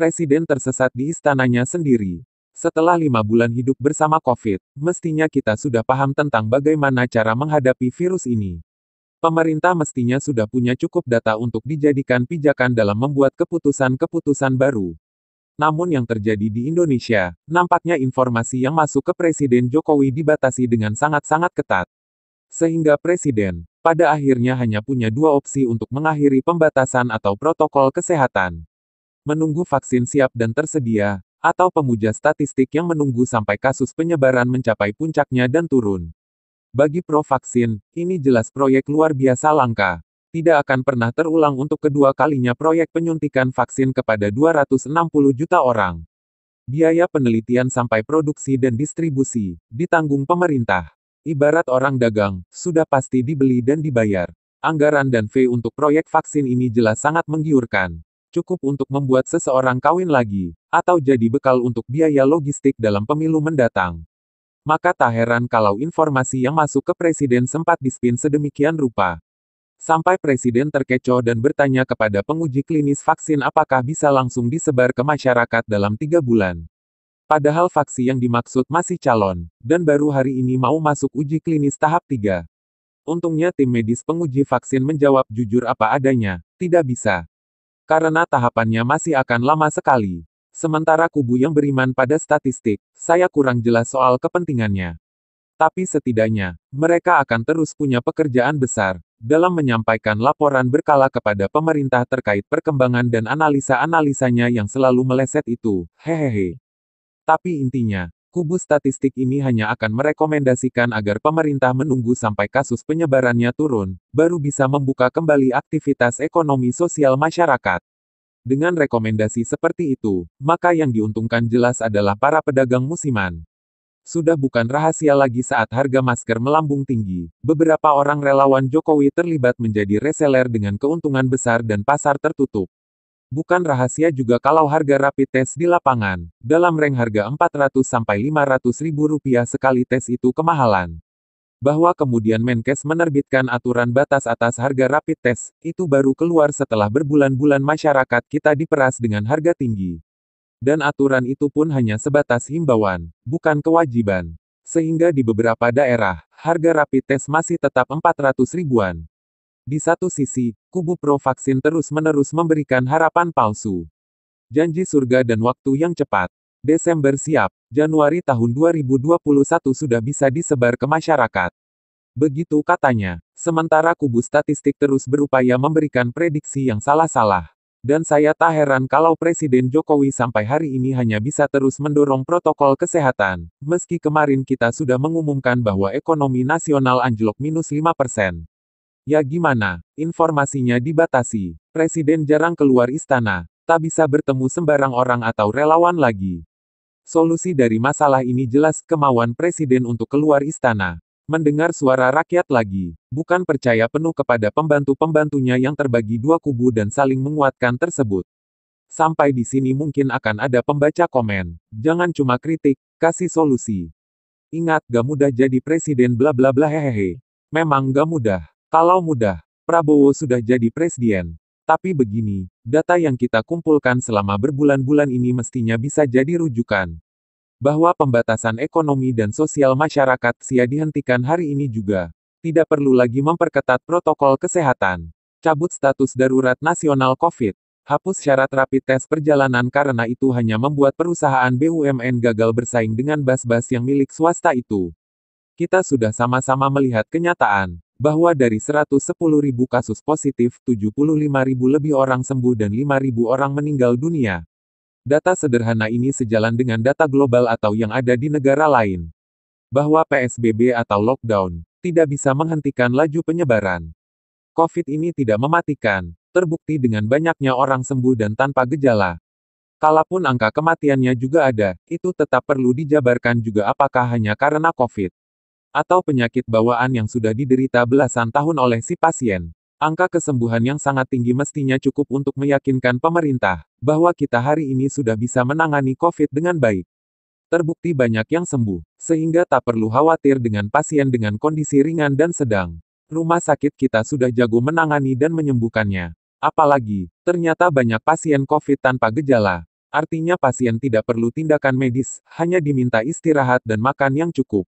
Presiden tersesat di istananya sendiri. Setelah 5 bulan hidup bersama COVID, mestinya kita sudah paham tentang bagaimana cara menghadapi virus ini. Pemerintah mestinya sudah punya cukup data untuk dijadikan pijakan dalam membuat keputusan-keputusan baru. Namun yang terjadi di Indonesia, nampaknya informasi yang masuk ke Presiden Jokowi dibatasi dengan sangat-sangat ketat. Sehingga Presiden, pada akhirnya hanya punya dua opsi untuk mengakhiri pembatasan atau protokol kesehatan. Menunggu vaksin siap dan tersedia, atau pemuja statistik yang menunggu sampai kasus penyebaran mencapai puncaknya dan turun. Bagi pro vaksin, ini jelas proyek luar biasa langka. Tidak akan pernah terulang untuk kedua kalinya proyek penyuntikan vaksin kepada 260 juta orang. Biaya penelitian sampai produksi dan distribusi, ditanggung pemerintah. Ibarat orang dagang, sudah pasti dibeli dan dibayar. Anggaran dan fee untuk proyek vaksin ini jelas sangat menggiurkan. Cukup untuk membuat seseorang kawin lagi, atau jadi bekal untuk biaya logistik dalam pemilu mendatang. Maka tak heran kalau informasi yang masuk ke Presiden sempat dispin sedemikian rupa. Sampai Presiden terkecoh dan bertanya kepada penguji klinis vaksin apakah bisa langsung disebar ke masyarakat dalam 3 bulan. Padahal vaksin yang dimaksud masih calon, dan baru hari ini mau masuk uji klinis tahap 3. Untungnya tim medis penguji vaksin menjawab jujur apa adanya, tidak bisa. Karena tahapannya masih akan lama sekali. Sementara kubu yang beriman pada statistik, saya kurang jelas soal kepentingannya. Tapi setidaknya, mereka akan terus punya pekerjaan besar, dalam menyampaikan laporan berkala kepada pemerintah terkait perkembangan dan analisa-analisanya yang selalu meleset itu, hehehe. Tapi intinya, kubu statistik ini hanya akan merekomendasikan agar pemerintah menunggu sampai kasus penyebarannya turun, baru bisa membuka kembali aktivitas ekonomi sosial masyarakat. Dengan rekomendasi seperti itu, maka yang diuntungkan jelas adalah para pedagang musiman. Sudah bukan rahasia lagi saat harga masker melambung tinggi, beberapa orang relawan Jokowi terlibat menjadi reseller dengan keuntungan besar dan pasar tertutup. Bukan rahasia juga kalau harga rapid test di lapangan, dalam rang harga Rp400–500.000 sekali tes itu kemahalan. Bahwa kemudian Menkes menerbitkan aturan batas atas harga rapid test, itu baru keluar setelah berbulan-bulan masyarakat kita diperas dengan harga tinggi. Dan aturan itu pun hanya sebatas himbauan, bukan kewajiban. Sehingga di beberapa daerah, harga rapid test masih tetap 400 ribuan. Di satu sisi, kubu pro vaksin terus-menerus memberikan harapan palsu. Janji surga dan waktu yang cepat. Desember siap, Januari tahun 2021 sudah bisa disebar ke masyarakat. Begitu katanya. Sementara kubu statistik terus berupaya memberikan prediksi yang salah-salah. Dan saya tak heran kalau Presiden Jokowi sampai hari ini hanya bisa terus mendorong protokol kesehatan, meski kemarin kita sudah mengumumkan bahwa ekonomi nasional anjlok -5%. Ya gimana, informasinya dibatasi. Presiden jarang keluar istana, tak bisa bertemu sembarang orang atau relawan lagi. Solusi dari masalah ini jelas kemauan Presiden untuk keluar istana. Mendengar suara rakyat lagi, bukan percaya penuh kepada pembantu-pembantunya yang terbagi dua kubu dan saling menguatkan tersebut. Sampai di sini mungkin akan ada pembaca komen, jangan cuma kritik, kasih solusi. Ingat gak mudah jadi presiden bla bla bla hehehe. Memang gak mudah. Kalau mudah, Prabowo sudah jadi presiden. Tapi begini, data yang kita kumpulkan selama berbulan-bulan ini mestinya bisa jadi rujukan. Bahwa pembatasan ekonomi dan sosial masyarakat sia dihentikan hari ini juga. Tidak perlu lagi memperketat protokol kesehatan. Cabut status darurat nasional COVID. Hapus syarat rapid test perjalanan karena itu hanya membuat perusahaan BUMN gagal bersaing dengan bas-bas yang milik swasta itu. Kita sudah sama-sama melihat kenyataan, bahwa dari 110.000 kasus positif, 75.000 lebih orang sembuh dan 5.000 orang meninggal dunia. Data sederhana ini sejalan dengan data global atau yang ada di negara lain. Bahwa PSBB atau lockdown tidak bisa menghentikan laju penyebaran. COVID ini tidak mematikan, terbukti dengan banyaknya orang sembuh dan tanpa gejala. Kalaupun angka kematiannya juga ada, itu tetap perlu dijabarkan juga apakah hanya karena COVID atau penyakit bawaan yang sudah diderita belasan tahun oleh si pasien. Angka kesembuhan yang sangat tinggi mestinya cukup untuk meyakinkan pemerintah, bahwa kita hari ini sudah bisa menangani COVID dengan baik. Terbukti banyak yang sembuh, sehingga tak perlu khawatir dengan pasien dengan kondisi ringan dan sedang. Rumah sakit kita sudah jago menangani dan menyembuhkannya. Apalagi, ternyata banyak pasien COVID tanpa gejala. Artinya pasien tidak perlu tindakan medis, hanya diminta istirahat dan makan yang cukup.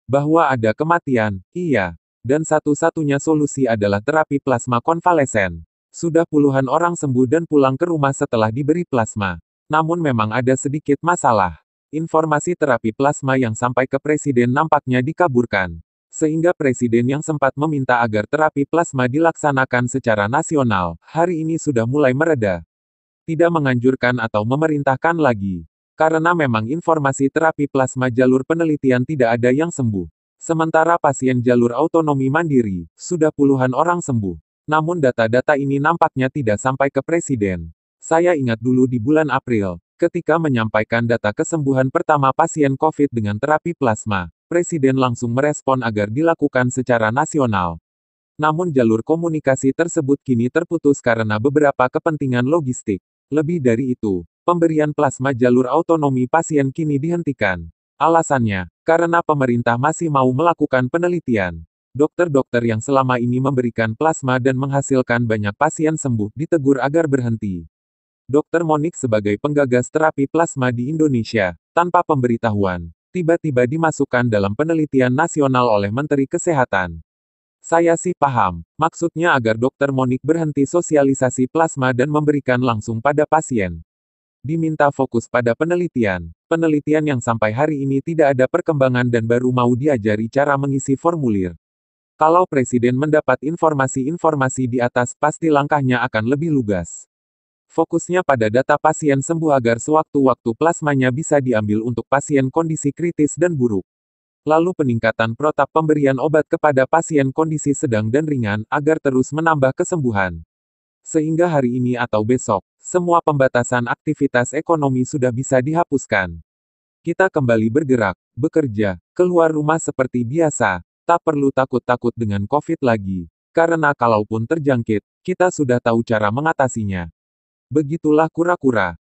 Bahwa ada kematian, iya. Dan satu-satunya solusi adalah terapi plasma konvalesen. Sudah puluhan orang sembuh dan pulang ke rumah setelah diberi plasma. Namun memang ada sedikit masalah. Informasi terapi plasma yang sampai ke presiden nampaknya dikaburkan. Sehingga presiden yang sempat meminta agar terapi plasma dilaksanakan secara nasional, hari ini sudah mulai mereda. Tidak menganjurkan atau memerintahkan lagi. Karena memang informasi terapi plasma jalur penelitian tidak ada yang sembuh. Sementara pasien jalur autonomi mandiri, sudah puluhan orang sembuh. Namun data-data ini nampaknya tidak sampai ke presiden. Saya ingat dulu di bulan April, ketika menyampaikan data kesembuhan pertama pasien COVID dengan terapi plasma, presiden langsung merespon agar dilakukan secara nasional. Namun jalur komunikasi tersebut kini terputus karena beberapa kepentingan logistik. Lebih dari itu, pemberian plasma jalur autonomi pasien kini dihentikan. Alasannya, karena pemerintah masih mau melakukan penelitian. Dokter-dokter yang selama ini memberikan plasma dan menghasilkan banyak pasien sembuh ditegur agar berhenti. Dr. Monik sebagai penggagas terapi plasma di Indonesia, tanpa pemberitahuan, tiba-tiba dimasukkan dalam penelitian nasional oleh Menteri Kesehatan. Saya sih paham, maksudnya agar Dr. Monik berhenti sosialisasi plasma dan memberikan langsung pada pasien. Diminta fokus pada penelitian. Penelitian yang sampai hari ini tidak ada perkembangan dan baru mau diajari cara mengisi formulir. Kalau presiden mendapat informasi-informasi di atas, pasti langkahnya akan lebih lugas. Fokusnya pada data pasien sembuh agar sewaktu-waktu plasmanya bisa diambil untuk pasien kondisi kritis dan buruk. Lalu peningkatan protap pemberian obat kepada pasien kondisi sedang dan ringan, agar terus menambah kesembuhan. Sehingga hari ini atau besok, semua pembatasan aktivitas ekonomi sudah bisa dihapuskan. Kita kembali bergerak, bekerja, keluar rumah seperti biasa, tak perlu takut-takut dengan COVID lagi. Karena kalaupun terjangkit, kita sudah tahu cara mengatasinya. Begitulah kura-kura.